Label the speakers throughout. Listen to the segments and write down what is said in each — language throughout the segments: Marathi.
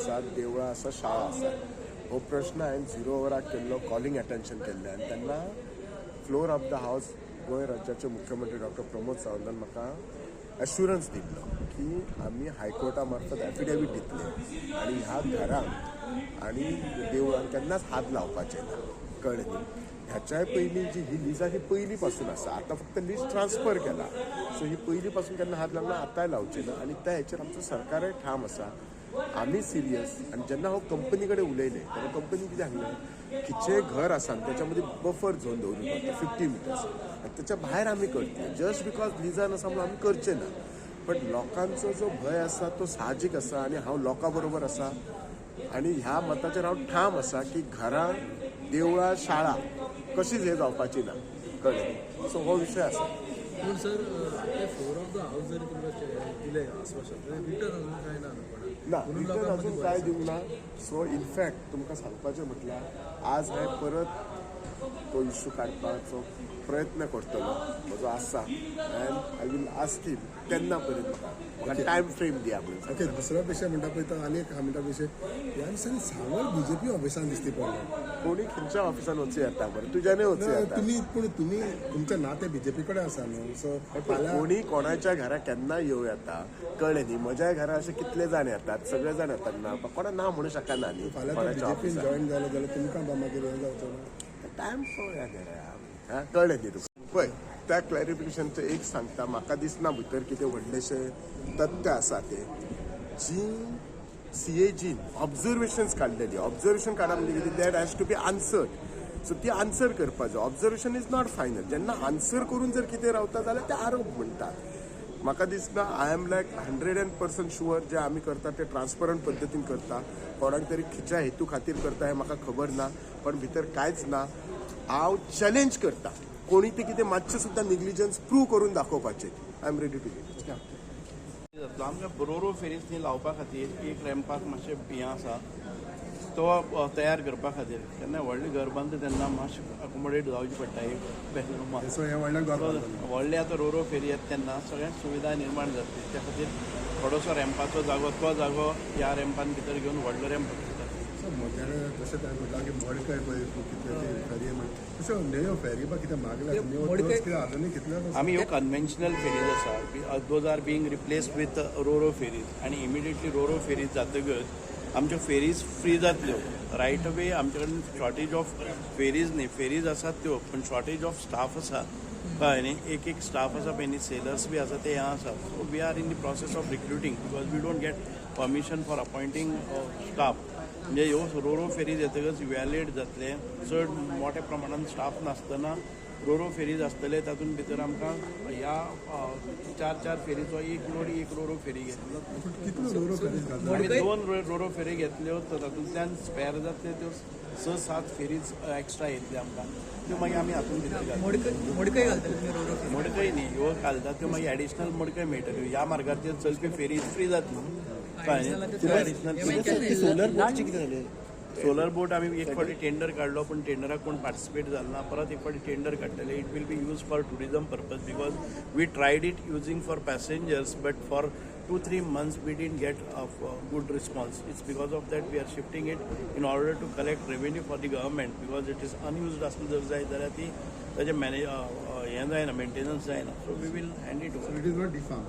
Speaker 1: आसात, देवळां आसा, शाळा आसात. हो प्रश्न हांवें 0 ओवराक केल्लो, कॉलिंग अटेन्शन केल्लें आनी तेन्ना फ्लोर ऑफ द हावस गोंय राज्याचे मुख्यमंत्री डॉक्टर प्रमोद सावंतान म्हाका एश्युरन्स दिल्लो की आमी हायकोर्टा मार्फत एफिडेवीट दितले आनी ह्या घरांक आनी देवळांक केन्नाच हात लावपाचे ना. कळ्ळें न्ही. ह्याच्याय पयलीं जी ही लीज ही पयलीं पासून आसा. आतां फक्त लीज ट्रान्सफर केला. सो ही पयलीं पासून केन्ना हात लावना, आतांय लावचे ना. आनी त्या हेचेर आमचो सरकारय ठाम आसा. आमी सिरियस. आनी जेन्ना हांव कंपनी कडेन उलयलें तेन्ना कंपनी कितें सांगलें, खिचें घर आसा आनी त्याच्या मध्ये बफर झोन दवरली पडटा 50 मिटर्स आनी त्याच्या भायर आमी करतले. जस्ट बिकॉज लिजान आसा म्हणून आमी करचे ना. बट लोकांचो जो भंय आसा तो साहजीक आसा आनी हांव लोकां बरोबर आसा आनी ह्या मताचेर हांव ठाम आसा की घरां, देवळां, शाळा कशीच हे जावपाची ना. कळ्ळें. सो हो विशय आसा.
Speaker 2: पूण सर ते फ्लोर ऑफ द हाऊस जरी तुमकां दिलें आश्वासन रिटर्न अजून काय ना
Speaker 1: ना, रिटर्न अजून काय दिवंक ना. सो इनफॅक्ट तुमकां सांगपाचें म्हटल्यार आज हांवें परत तो इश्यू काडपाचो प्रयत्न करतलो म्हजो आसा अँड आय वील आस्क हिम केन्ना पर्यंत म्हाका टायम फ्रेम दिया म्हणून.
Speaker 3: ओके, दुसरो विशय म्हणटा पळय तो आनी एक म्हणटा विशय ह्या दिसांनी सावळ बीजेपी ऑफिसान दिसती पडलो.
Speaker 1: कोणी खंयच्या ऑफिसान वचूं येता बरें, तुज्यानूय वचूं येता.
Speaker 3: तुम्ही तुमचें नातें बीजेपी कडेन आसा न्हू. सो
Speaker 1: कोणी कोणाच्या घरा केन्ना येवं येता. कळ्ळें न्ही. म्हज्या घरा अशे कितले जाण येतात, सगळे जाण येतात ना. कोणा ना म्हणू शकना न्ही.
Speaker 3: फाल्यां बीजेपीन जॉईन जालो जाल्यार तुमकां मागीर हे जावचो ना.
Speaker 1: टायम पळोवया घरा. कळ्ळें न्ही तुका. पळय त्या क्लॅरिफिकेशनचं एक सांगता. म्हाका दिसना भितर कितें व्हडलेशे तथ्य आसा ते जी CAGन ऑब्जर्वेशन्स काडलेली. ऑब्जर्वेशन काडा म्हणजे कितें, that has to be answered. So ती आन्सर करपाचो. Observation is not final. जेन्ना आन्सर करून जर कितें रावता जाल्यार ते आरोप म्हणटात. म्हाका दिसना आय एम लायक 100% शुअर जे आमी करता ते ट्रान्सपरंट पद्दतीन करता. कोणाक तरी खिच्या हेतू खातीर करता हें म्हाका खबर ना. पण भितर कांयच ना. हांव चॅलेंज करता कोणी ते कितें मातशें सुद्दां निग्लिजन्स प्रूव करून दाखोवपाचें. I am ready to do it.
Speaker 4: आमकां रोरो फेरीसनी लावपा खातीर एक रॅम्पाक मातशें हें आसा तो तयार करपा खातीर. केन्ना व्हडलें घर बांदता तेन्ना मातशें अकोमोडेट जावचें पडटा एक बेडरूमाक.
Speaker 3: सो हें व्हडलें घर बांदतलें.
Speaker 4: व्हडले आतां रोरो फेरी येता तेन्ना सगळ्यांक सुविधा निर्माण जातली. त्या खातीर थोडोसो रॅम्पाचो जागो, तो जागो ह्या रॅम्पान भितर घेवन व्हडलो रॅम्प करता.
Speaker 3: सो मोट्याने तशें काय म्हणटा की मडकय पळय कितले फेरी म्हण तश्यो न्यो फेरी बा कितें मागल्या कितें आजुनूय कितले
Speaker 4: आमी ह्यो कन्वेन्शनल फेरीज आसा. Those are being replaced with roro ferries आनी इमिडिएटली रोरो फेरीज जातकच आमच्यो फेरीज फ्री जातल्यो. रायट अवे आमचे कडेन शॉर्टेज ऑफ फेरीज न्ही, फेरीज आसात त्यो पण शॉर्टेज ऑफ स्टाफ आसा. कळ्ळें न्ही. एक स्टाफ आसा पळय न्ही, सेलर्स बी आसा ते हांगा आसा. So we are in the process of recruiting because we don't get permission for appointing staff. म्हणजे ह्यो रोरो फेरीज येतकच इवॅल्युएट जातले. चड मोठ्या प्रमाणात स्टाफ नासतना रोरो फेरीज आसतले. तातूंत भितर आमकां ह्या 4 फेरीचो एक रोरो फेरी घेतलो.
Speaker 3: कितल्यो रोरो फेरीज घालता.
Speaker 4: आमी 2 रोरो फेरी घेतल्यो. तातूंतल्यान स्पॅर जातले त्यो 6-7 फेरीज एक्स्ट्रा येतले आमकां. त्यो मागीर आमी हातूंत भितर
Speaker 2: मडकय घालतले.
Speaker 4: मडकय न्ही, ह्यो घालतात त्यो मागीर एडिशनल मडकय मेळटल्यो. ह्या मार्गाचेर चलपी फेरी फ्री जातली. सोलर बोट आम्ही एक फावटी टेंडर काढलो पण टेंडराक कोण पार्टिसिपेट झाला ना. परत एक फावटी टेंडर काडटले. It will be use for tourism purpose because we tried it using for passengers but for 2-3 months we didn't get a good response. It's because of that we are shifting it in order to collect revenue for the government because it is unused आसली जर जाय जाल्यार ती ताजे हें जायना, मेंटेनन्स जायना. So we will hand it over.
Speaker 3: It is not deform.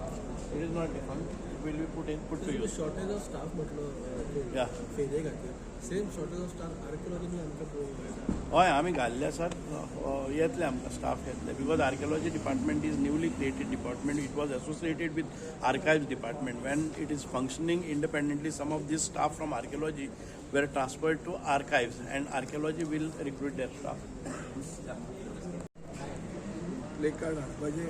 Speaker 4: It is not deform. Will be put to use.
Speaker 2: Shortage of staff म्हटलो फेरे खातीर सेम शॉर्टेज ऑफ स्टाफ आर्किओलॉजीनी आमकां पळोवंक मेळटा.
Speaker 4: हय आमी घाल्ले आसात. येतले आमकां स्टाफ येतले because archaeology department is newly created department. It was associated with archives department. Wien it is functioning independently some of this staff from archaeology were transferred to archives and archaeology will recruit their staff.
Speaker 3: Play card हाडपाचें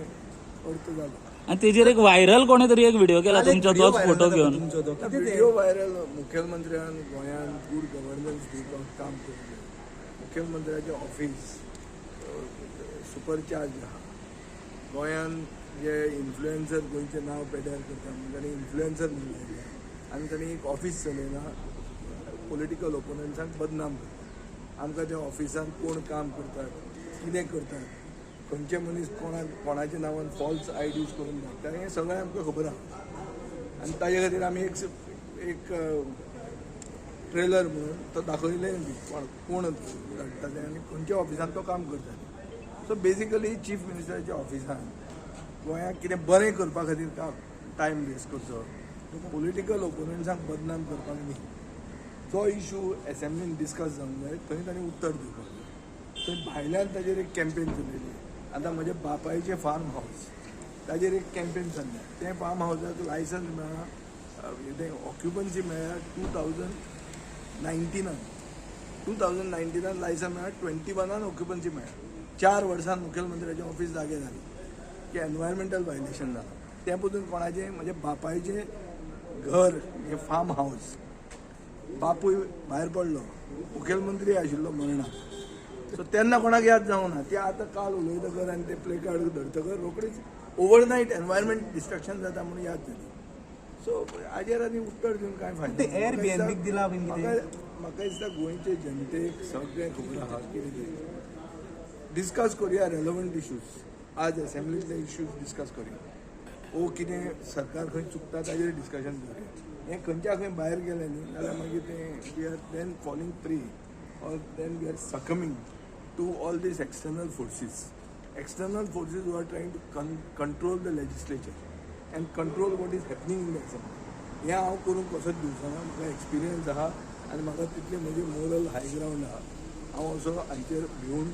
Speaker 3: अर्थ जालो.
Speaker 5: आणि तेजेर एक व्हायरल कोणी तरी एक व्हिडिओ केला तुमचा तोच फोटो घेऊन.
Speaker 3: Video viral. मुख्यमंत्र्यान गोंयान गूड गव्हर्नन्स दिवपाक काम केलें. मुख्यमंत्र्याचें ऑफिस सुपरचार्ज आहा. गोंयान जे इन्फ्लुएन्सर गोंयचें नांव पेड्यार करता तांणी इन्फ्लुएन्सर म्हणून लायल्या आनी तांणी एक ऑफिस चलयना. पॉलिटिकल ओपोनंट्सांक बदनाम करता. आमकां त्या ऑफिसान कोण काम करतात, कितें करतात, खंयचे मनीस कोणाच्या नांवान फॉल्स IDs करून धाडटा हें सगळें आमकां खबर आहा. आनी ताजे खातीर आमी एक ट्रेलर म्हणून तो दाखयले कोण धाडटाले आनी खंयच्या ऑफिसान तो काम करताले. सो बेजिकली चीफ मिनिस्टराच्या ऑफिसान गोंयांक कितें बरें करपा खातीर टायम वेस्ट करचो, पॉलिटिकल ओपोनंट्सांक बदनाम करपाक न्ही. जो इशू एसेंब्लीन डिस्कस जावंक जाय थंय तांणी उत्तर दिवपाक जाय. थंय भायल्यान ताजेर एक कॅम्पेन चलयली. आतां म्हज्या बापायचें फार्म हावस ताजेर एक कॅम्पेन चल्लें. तें फार्म हावसाक लायसन्स मेळ्ळा, तें ऑक्युपन्सी मेळ्ळ्या 2019 लायसन्स मेळ्ळा, 21 ऑक्युपन्सी मेळ्ळा. 4 वर्सान मुखेलमंत्र्याचें ऑफिस जागे जालें की एनवायरमेंटल वायलेशन जालां. तें पसून कोणाचें म्हज्या बापायचें घर हें फार्म हावस, बापूय भायर पडलो, मुखेलमंत्री आशिल्लो मरणाक. सो तेन्ना कोणाक याद जावं ना. ते आतां काल उलयतकर आनी ते प्ले कार्ड धरतकर रोखडीच ओवरनायट एनवायरमेंट डिस्ट्रक्शन जाता म्हणून याद जाली. सो हाजेर आनी उत्तर दिवन कांय फायदो ना. म्हाका दिसता गोंयचे जनतेक सगळें खबर आहा कितें तें. डिस्कस करुया रेलेवंट इश्यूज. आज एसेंब्लीतले इश्यूज डिस्कस करुया. कितें सरकार खंय चुकता ताजेर डिस्कशन करुया. हें खंयच्या खंय भायर गेलें न्ही जाल्यार मागीर तें we are then falling pre or then we are succumbing to all these external forces who are trying to control the legislature and control what is happening in the assembly. हें हांव करूंक कसोच दिवचोना. म्हाका एक्सपिरियन्स आहा आनी म्हाका तितलें म्हजें मोरल हाय ग्रावंड आहा. हांव असो हांचेर भिवून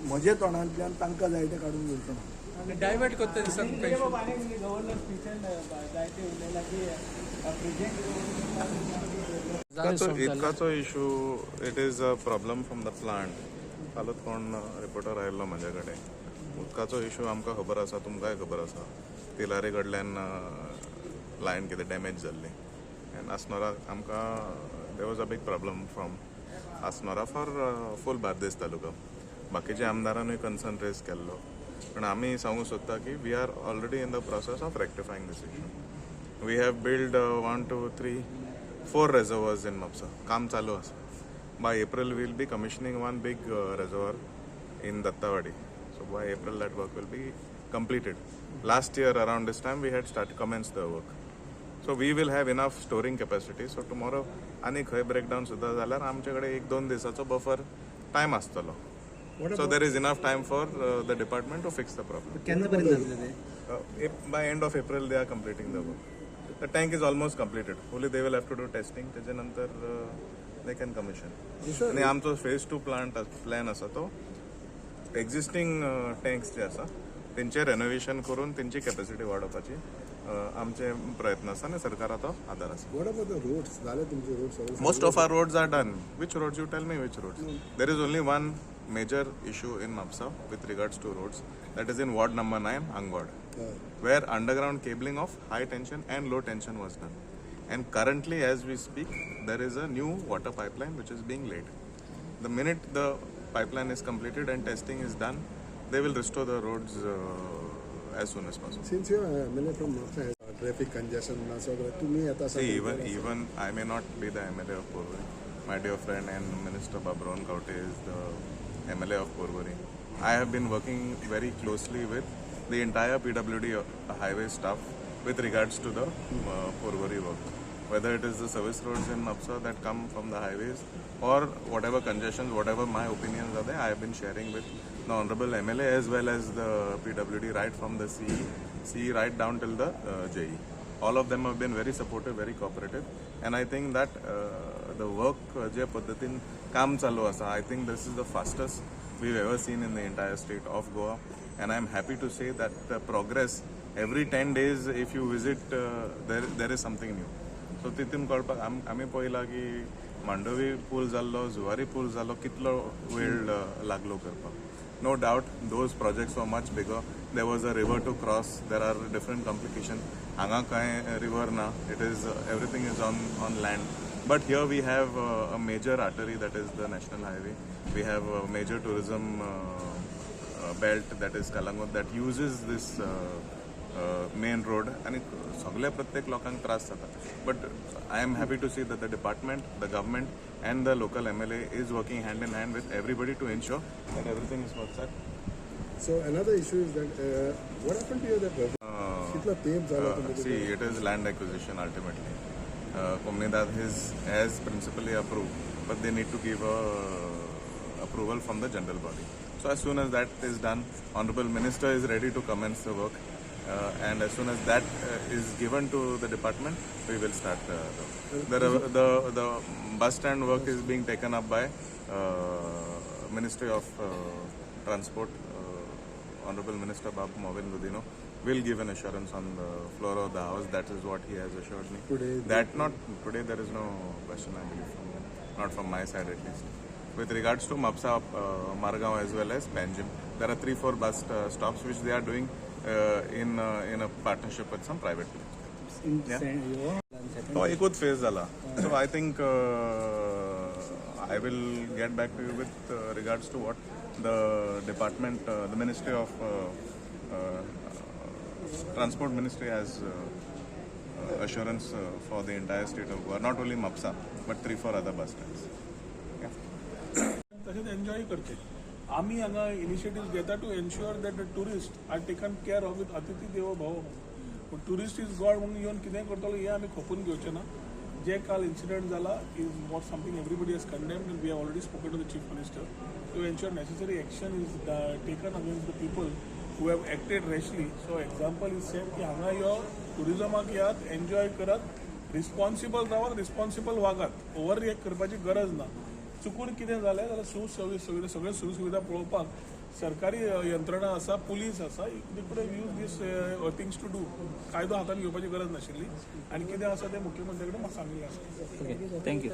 Speaker 3: म्हज्या तोंडांतल्यान तांकां जाय तें काडून घेवचो ना.
Speaker 2: डायवर्ट करता दिसता
Speaker 6: इतकाचो issue it is a problem from the plant. कालूच कोण रिपोर्टर आयिल्लो म्हाजे कडेन. उदकाचो इशू आमकां खबर आसा, तुमकांय खबर आसा. तिलारी कडल्यान लायन कितें डॅमेज जाल्ली एन्ड आसनोराक आमकां there was a big problem from Assonora for full Bardez taluka. बाकीच्या आमदारांनी कन्सर्न रेज केल्लो, पण आमी सांगूंक सोदता की we are already in the process of rectifying this issue. We have build 1, 2, 3, 4 reservoirs in Mapsa. काम चालू आसा. By April we will be commissioning one big reservoir in Dattawadi. So by April that work will be completed. Last year around this time we had commenced the work. So we will have enough storing capacity. So tomorrow आणि खंय breakdown सुद्धा जाल्यार आमचे कडेन 1-2 दिसाचो buffer time आसतलो. So there is enough time for the department to fix the problem. By end of April they are completing the work. The tank is almost completed. Only they will have to do testing. त्याच्यानंतर they can commission. आणि आमचो phase 2 प्लॅन आसा तो एक्झिस्टिंग टँक्स जे आसा तेंचे रेनोवेशन करून तेंची कॅपॅसिटी वाडोवपाची आमचे प्रयत्न आसा आनी सरकाराचो आदार आसा.
Speaker 1: What about the roads? जाले तुमचे roads?
Speaker 6: Most of our roads are done. Which roads? You tell me which roads. There is only one major issue in Mapsa with regards to roads. That is in ward number 9, Angod, where underground cabling of high tension and low tension was done. And currently, as we speak, there is a new water pipeline which is being laid. The minute the pipeline is completed and testing is done, they will restore the roads as soon as possible.
Speaker 1: Since you are MLA from Mapsa, traffic congestion,
Speaker 6: See, even I may not be the MLA of Porvorim. My dear friend and Minister Babron Kaute is the MLA of Porvorim. I have been working very closely with the entire PWD highway staff with regards to the Porvorim work. Whether it is the service roads in Mapsa that come from the highways or whatever congestions, whatever my opinions are there, I have been sharing with the Honorable MLA as well as the PWD right from the CE right down till the JE. All of them have been very supportive, very cooperative, and I think that the work je paddhatin काम चालू asa, I think this is the fastest we've ever seen in the entire state of Goa, and I'm happy to say that the progress every 10 days if you visit there is something new. So तितून कळपाक आमी पळयला की मांडवी पूल जाल्लो, जुवारी पूल जाल्लो, कितलो वेळ लागलो करपाक. No doubt those projects were much bigger. There was a river to cross. There are different complications. Hanga kai river na. It is everything is on land. But here we have a major artery that is the national highway. We have a major tourism belt that is Kalangut that uses this main road. And सगळ्या प्रत्येक लोकांक त्रास जाता. But I am happy to see that the department, the government, and the local MLA is working hand in hand with everybody to ensure that everything is works out.
Speaker 1: So another issue is that what happened to you that kitla tape zala
Speaker 6: See, it is land acquisition ultimately. Komunidad has principally approved, but they need to give approval from the general body. So as soon as that is done, Honorable Minister is ready to commence the work, and as soon as that is given to the department, we will start the bus stand work is being taken up by Ministry of Transport. Honorable Minister Babu Movin Ludino will give an assurance on the floor of the house. That is what he has assured me. Today there is no question, I believe, not from my side at least. With regards to Mapsa, Margaon as well as Panjim, there are 3-4 bus stops which they are doing in a partnership with some private players. Yeah. So ekut phase zala. So I think I will get back to you with regards to what the department, the Ministry of Transport Ministry has assurance for the entire state of Goa, not only Mapsa but 3-4 other bus stands.
Speaker 7: तसेच एन्जॉय करते आम्ही हांगा इनिशिएटिव्ह घेता to ensure that the tourist are taken care of with अतिथी देवो भव पूण टुरिस्ट इज गॉड म्हणून येवन कितेंय करतलो हें आमी खपून घेवचें ना जे काल इन्सिडंट जाला is what something everybody has condemned and we have already spoken to the chief minister to ensure necessary action is taken against the people who have acted rashly so example is set की हांगा यो टुरिजमाक यात एन्जॉय करत रिस्पॉन्सिबल रावात रिस्पॉन्सिबल वागात ओवर रिएक्ट करपाची गरज ना चुकून कितें जालें जाल्यार सुविधा सगळ्यो सुविधा पळोवपाक सरकारी यंत्रणा आसा पुलीस आसा they could use these things to do कायदो हातान घेवपाची गरज नाशिल्ली आनी कितें आसा तें मुख्यमंत्री कडेन म्हाका सांगिल्लें आसा
Speaker 5: ओके थँक्यू